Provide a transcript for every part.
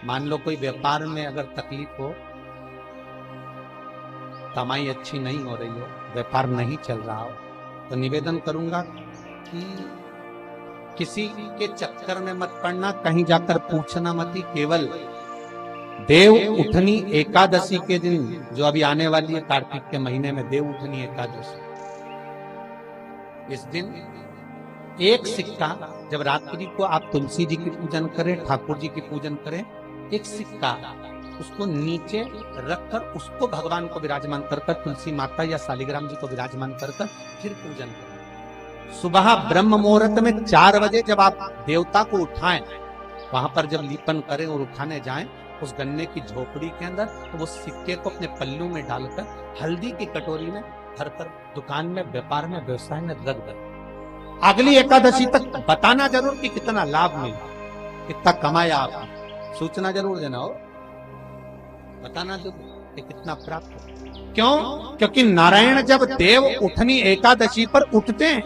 मान लो कोई व्यापार में अगर तकलीफ हो, कमाई अच्छी नहीं हो रही हो, व्यापार नहीं चल रहा हो, तो निवेदन करूंगा कि किसी के चक्कर में मत पड़ना, कहीं जाकर पूछना मत ही। केवल देव उठनी एकादशी के दिन, जो अभी आने वाली है कार्तिक के महीने में देव उठनी एकादशी, इस दिन एक सिक्का, जब रात्रि को आप तुलसी जी की पूजन करें, ठाकुर जी की पूजन करें, एक सिक्का उसको नीचे रखकर उसको भगवान को विराजमान कर तुलसी माता या शालिग्राम जी को विराजमान कर फिर पूजन करें। सुबह ब्रह्म मुहूर्त में 4 बजे जब आप देवता को उठाएं, वहां पर जब लीपन करें और उठाने जाएं, उस गन्ने की झोपड़ी के अंदर, तो वो सिक्के को अपने पल्लू में डालकर हल्दी की कटोरी में भरकर दुकान में, व्यापार में, व्यवसाय में रख दें। अगली एकादशी तक बताना जरूर कि कितना लाभ मिला, कितना कमाया आपने, सूचना जरूर देना हो, बताना जरूर कि कितना प्राप्त हो। क्यों? क्योंकि नारायण जब देव उठनी एकादशी पर उठते हैं,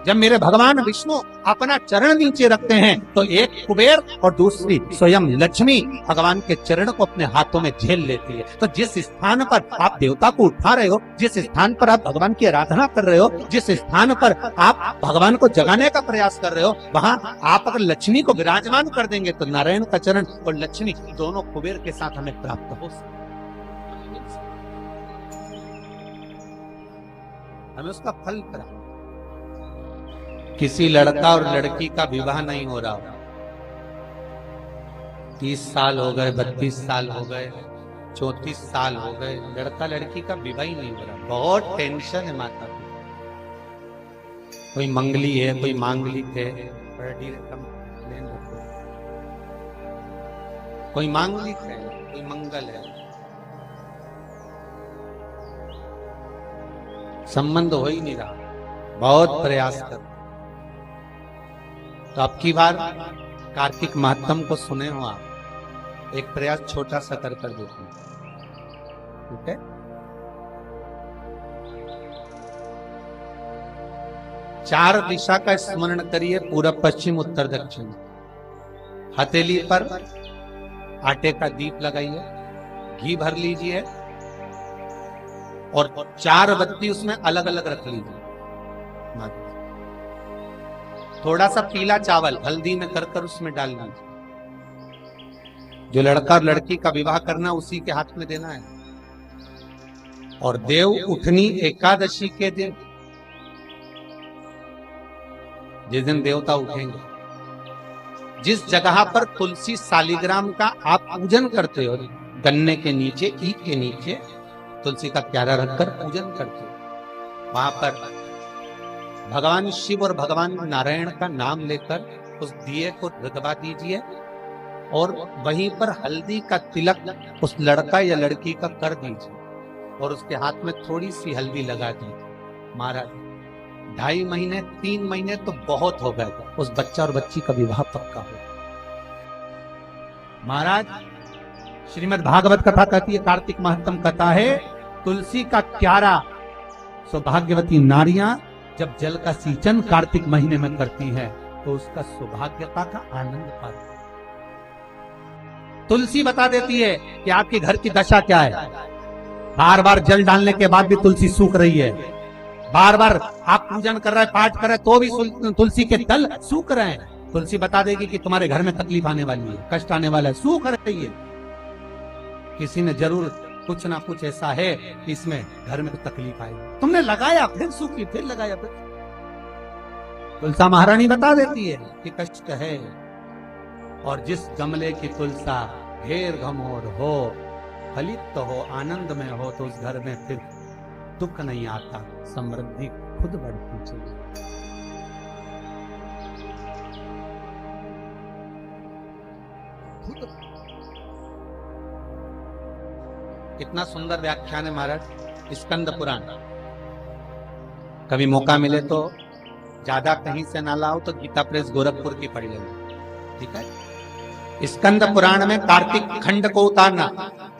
जब मेरे भगवान विष्णु अपना चरण नीचे रखते हैं, तो एक कुबेर और दूसरी स्वयं लक्ष्मी भगवान के चरण को अपने हाथों में झेल लेती है। तो जिस स्थान पर आप देवता को उठा रहे हो, जिस स्थान पर आप भगवान की आराधना कर रहे हो, जिस स्थान पर आप भगवान को जगाने का प्रयास कर रहे हो, वहां आप अगर लक्ष्मी को विराजमान कर देंगे, तो नारायण का चरण और लक्ष्मी दोनों कुबेर के साथ हमें प्राप्त हो सकते, हमें उसका फल प्राप्त। किसी लड़का और लड़की का विवाह नहीं हो रहा, 30 साल हो गए, 32 साल हो गए, 34 साल हो गए, लड़का लड़की का विवाह ही नहीं हो रहा, बहुत टेंशन है माता को। कोई मंगली है, कोई मांगलिक है, कोई मांगलिक है, कोई मंगल है, संबंध हो ही नहीं रहा, बहुत प्रयास कर। तो अब की बार कार्तिक महात्म को सुने हो आप, एक प्रयास छोटा सा कर देखो, ठीक है? चार दिशा का स्मरण करिए, पूरब, पश्चिम, उत्तर, दक्षिण। हथेली पर आटे का दीप लगाइए, घी भर लीजिए और 4 बत्ती उसमें अलग अलग रख लीजिए। थोड़ा सा पीला चावल हल्दी में कर उसमें डाल दीजिए। जो लड़का और लड़की का विवाह करना, उसी के हाथ में देना है। और देव उठनी एकादशी के दिन, जिस दिन देवता उठेंगे, जिस जगह पर तुलसी शालिग्राम का आप पूजन करते हो, गन्ने के नीचे, ईख के नीचे तुलसी का प्यारा रखकर पूजन करते हो, वहां पर भगवान शिव और भगवान नारायण का नाम लेकर उस दिए को रगवा दीजिए और वहीं पर हल्दी का तिलक उस लड़का या लड़की का कर दीजिए और उसके हाथ में थोड़ी सी हल्दी लगा दीजिए। महाराज 2.5 महीने, 3 महीने तो बहुत हो गए, उस बच्चा और बच्ची का विवाह पक्का हो। महाराज श्रीमद् भागवत कथा कहती है, कार्तिक महात्म कथा है, तुलसी का क्यारा सौभाग्यवती नारियां जब जल का सिंचन कार्तिक महीने में करती है, तो उसका सौभाग्यता का आनंद पाती है। तुलसी बता देती है कि आपके घर की दशा क्या है। बार बार जल डालने के बाद भी तुलसी सूख रही है, बार बार आप पूजन कर रहे हैं, पाठ कर रहे हैं, तो भी तुलसी के तल सूख रहे हैं। तुलसी बता देगी कि तुम्हारे घर में तकलीफ आने वाली है, कष्ट आने वाला है, सूख रही है। किसी ने जरूर कुछ ना कुछ ऐसा है कि इसमें घर में तकलीफ आई, तुमने लगाया फिर सूखी, फिर लगाया फिर। तुलसा महारानी बता देती है कि कष्ट है। और जिस गमले की तुलसा ढेर घमोर हो, फलित हो, आनंद में हो, तो उस घर में फिर दुख नहीं आता, समृद्धि खुद बढ़ती चली। कितना सुंदर व्याख्यान है महाराज स्कंद पुराण। कभी मौका मिले तो ज्यादा कहीं से ना लाओ तो गीता प्रेस गोरखपुर की पढ़ लेंगे, ठीक है? स्कंद पुराण में कार्तिक खंड को उतारना,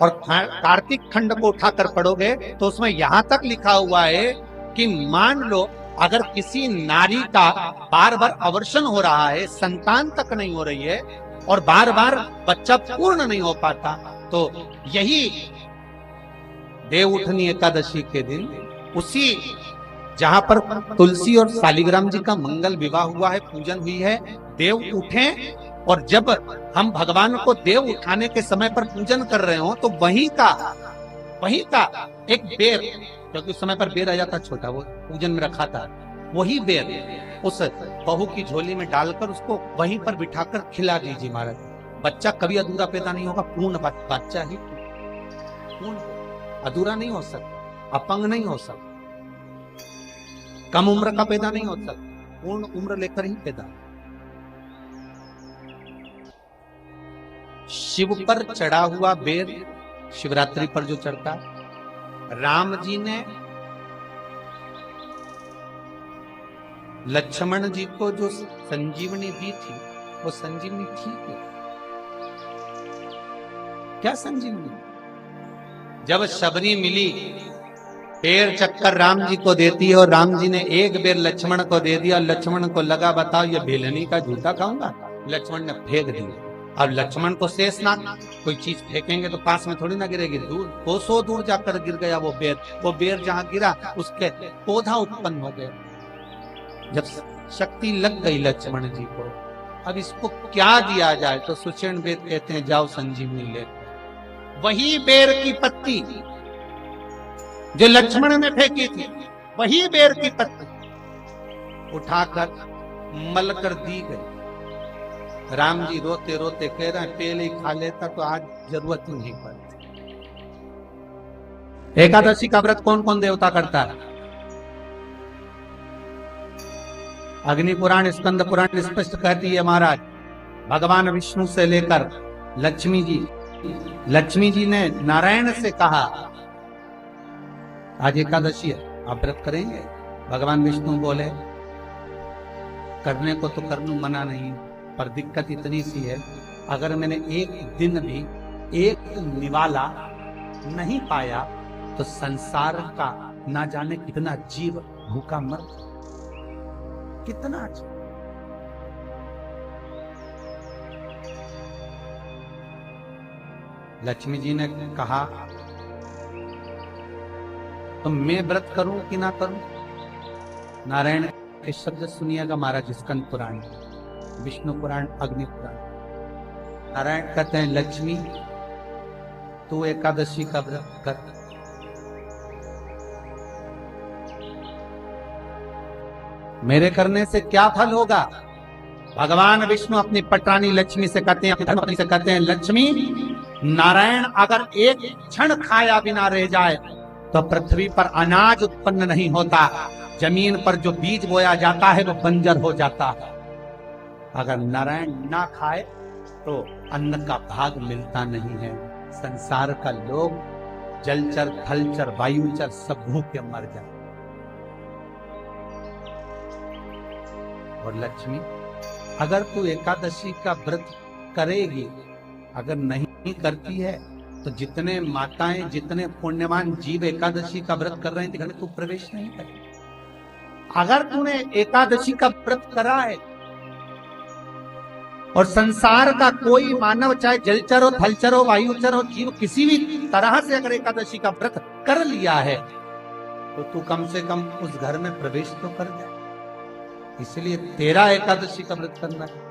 और कार्तिक खंड को उठाकर पढ़ोगे तो उसमें यहां तक लिखा हुआ है कि मान लो अगर किसी नारी का बार बार अवर्षण हो रहा है, संतान तक नहीं हो रही है, और बार बार बच्चा पूर्ण नहीं हो पाता। तो यही देव उठनी एकादशी के दिन, उसी जहां पर तुलसी और शालिग्राम जी का मंगल विवाह हुआ है, पूजन हुई है, देव उठे, और जब हम भगवान को देव उठाने के समय पर पूजन कर रहे हो तो वहीं का एक बेर, क्योंकि उस समय पर बेर आ जाता छोटा, वो पूजन में रखा था, वही बेर उस बहू की झोली में डालकर उसको वहीं पर बिठाकर खिला दीजिए महाराज। बच्चा कभी अधूरा पैदा नहीं होगा, पूर्ण बच्चा ही पूर्ण, अधूरा नहीं हो सकता, अपंग नहीं हो सकता, कम उम्र का पैदा नहीं हो सकता, पूर्ण उम्र लेकर ही पैदा। शिव पर चढ़ा हुआ बेर शिवरात्रि पर जो चढ़ता, राम जी ने लक्ष्मण जी को जो संजीवनी दी थी, वो संजीवनी थी क्या? संजीवनी जब शबरी मिली, पैर चक्कर राम जी को देती है, और राम जी ने एक बेर लक्ष्मण को दे दिया। लक्ष्मण को लगा बताओ ये बेलनी का जूता खाऊंगा, लक्ष्मण ने फेंक दिया। अब लक्ष्मण को शेष ना, कोई चीज फेंकेंगे तो पास में थोड़ी ना गिरेगी, दूर कोसों दूर जाकर गिर गया वो बेर। वो बेर जहां गिरा उसके पौधा उत्पन्न हो गया। जब शक्ति लग गई लक्ष्मण जी को, अब इसको क्या दिया जाए, तो सुषेण वेद कहते हैं जाओ संजीवनी ले। वही बेर की पत्ती जो लक्ष्मण ने फेंकी थी, वही बेर की पत्ती उठाकर मल कर दी गई। राम जी रोते रोते कह रहे हैं पहले ही खा लेता तो आज जरूरत ही नहीं पड़ती। एकादशी का व्रत कौन कौन देवता करता है? अग्नि पुराण, स्कंद पुराण स्पष्ट कहती है महाराज, भगवान विष्णु से लेकर लक्ष्मी जी ने नारायण से कहा आज एकादशी है, आप व्रत करेंगे? भगवान विष्णु बोले करने को तो कर लूं, मना नहीं, पर दिक्कत इतनी सी है, अगर मैंने एक दिन भी एक निवाला नहीं पाया तो संसार का ना जाने कितना जीव भूखा मर, कितना जीव। लक्ष्मी जी ने कहा तो मैं व्रत करूं कि ना करूं? नारायण के शब्द सुनिएगा महाराज, स्कंद पुराण, विष्णु पुराण, अग्नि पुराण। नारायण कहते हैं लक्ष्मी तू एकादशी का व्रत कर, मेरे करने से क्या फल होगा? भगवान विष्णु अपनी पटरानी लक्ष्मी से कहते हैं, अपनी धर्मपत्नी से कहते हैं, लक्ष्मी नारायण अगर एक क्षण खाया बिना रह जाए तो पृथ्वी पर अनाज उत्पन्न नहीं होता, जमीन पर जो बीज बोया जाता है वो बंजर हो जाता है। अगर नारायण ना खाए तो अन्न का भाग मिलता नहीं है। संसार का लोग जलचर, थलचर, वायुचर सब भूखे मर जाए। और लक्ष्मी अगर तू एकादशी का व्रत करेगी, अगर नहीं करती है तो जितने माताएं, जितने पुण्यवान जीव एकादशी का व्रत कर रहे हैं घर में तू प्रवेश नहीं करेगी। अगर तूने एकादशी का व्रत करा है और संसार का कोई मानव, चाहे जलचर हो, थलचर हो, वायुचर हो, जीव किसी भी तरह से अगर एकादशी का व्रत कर लिया है तो तू कम से कम उस घर में प्रवेश तो कर जाए। इसलिए तेरा एकादशी का व्रत करना है।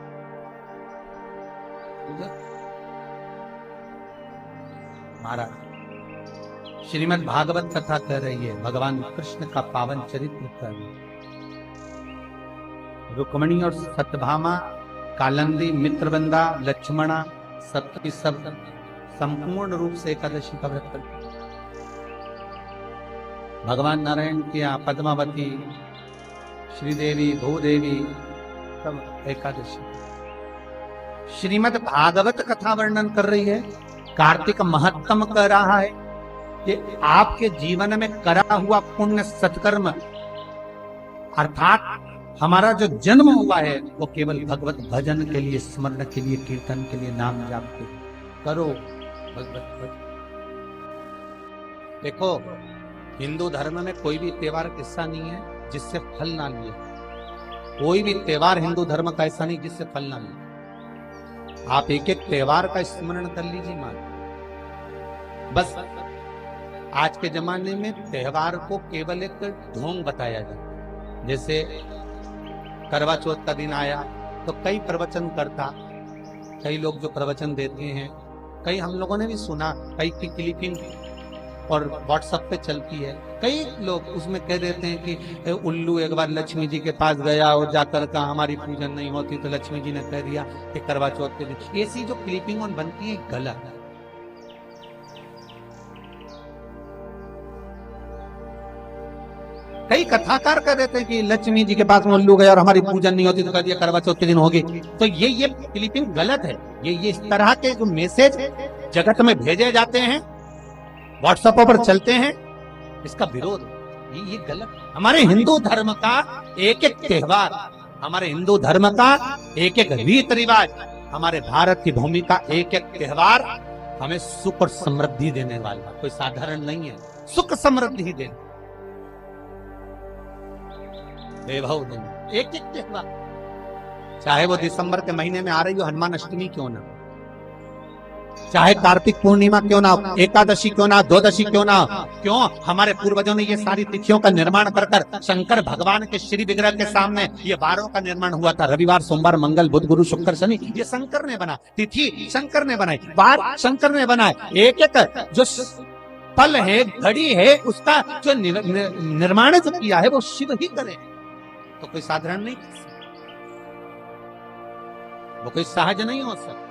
महाराज श्रीमद् भागवत कथा कह रही है, भगवान कृष्ण का पावन चरित्र कर, रुक्मणी और सत्यभामा, कालंदी, मित्रवंदा, लक्ष्मणा, सप्तमी सब संपूर्ण रूप से एकादशी का व्रत करते। भगवान नारायण की यहाँ पद्मावती, श्रीदेवी, भूदेवी सब एकादशी। श्रीमद् भागवत कथा वर्णन कर रही है, कार्तिक महत्तम कह रहा है कि आपके जीवन में करा हुआ पुण्य सत्कर्म अर्थात हमारा जो जन्म हुआ है वो केवल भगवत भजन के लिए, स्मरण के लिए, कीर्तन के लिए, नाम जाप के करो भगवत भजन। देखो हिंदू धर्म में कोई भी त्योहार ऐसा नहीं है जिससे फल ना लिए। कोई भी त्योहार हिंदू धर्म का ऐसा नहीं जिससे फल ना लिए। आप एक एक त्योहार का स्मरण कर लीजिए माँ। बस आज के जमाने में त्योहार को केवल एक ढोंग बताया जाए। जैसे करवा चौथ का दिन आया तो कई प्रवचन करता, कई लोग जो प्रवचन देते हैं, कई हम लोगों ने भी सुना, कई की क्लिपिंग और व्हाट्सएप पे चलती है। कई लोग उसमें कह देते हैं कि उल्लू एक बार लक्ष्मी जी के पास गया और जाकर कहा हमारी पूजन नहीं होती तो लक्ष्मी जी ने कह दिया कि करवा चौथ के दिन। ऐसी जो क्लिपिंग और बनती है गलत है। कई कथाकार कह देते हैं कि लक्ष्मी जी के पास में उल्लू गया और हमारी पूजन नहीं होती तो कह दिया करवा चौथ के दिन होगी। तो ये क्लिपिंग गलत है। ये इस तरह के जो मैसेज जगत में भेजे जाते हैं, व्हाट्सएप पर चलते हैं, इसका विरोध ये गलत। हमारे हिंदू धर्म का एक एक त्योहार, हमारे हिंदू धर्म का एक एक रीत रिवाज, हमारे भारत की भूमि का एक एक त्योहार हमें सुख और समृद्धि देने वाला, कोई साधारण नहीं है। सुख समृद्धि देने, वैभव देने, एक एक त्योहार, चाहे वो दिसंबर के महीने में आ रही हो हनुमान अष्टमी क्यों ना, चाहे कार्तिक पूर्णिमा क्यों ना, एकादशी क्यों ना, द्वादशी क्यों ना। क्यों? हमारे पूर्वजों ने ये सारी तिथियों का निर्माण कर शंकर भगवान के श्री विग्रह के सामने ये वारों का निर्माण हुआ था। रविवार, सोमवार, मंगल, बुध, गुरु, शुक्र, शनि, ये शंकर ने बना। तिथि शंकर ने बनाई, वार शंकर ने बनाए। एक एक जो पल है, घड़ी है, उसका जो निर्माण जो किया है वो शिव ही करे। तो कोई साधारण नहीं, वो कोई सहज नहीं हो सकता।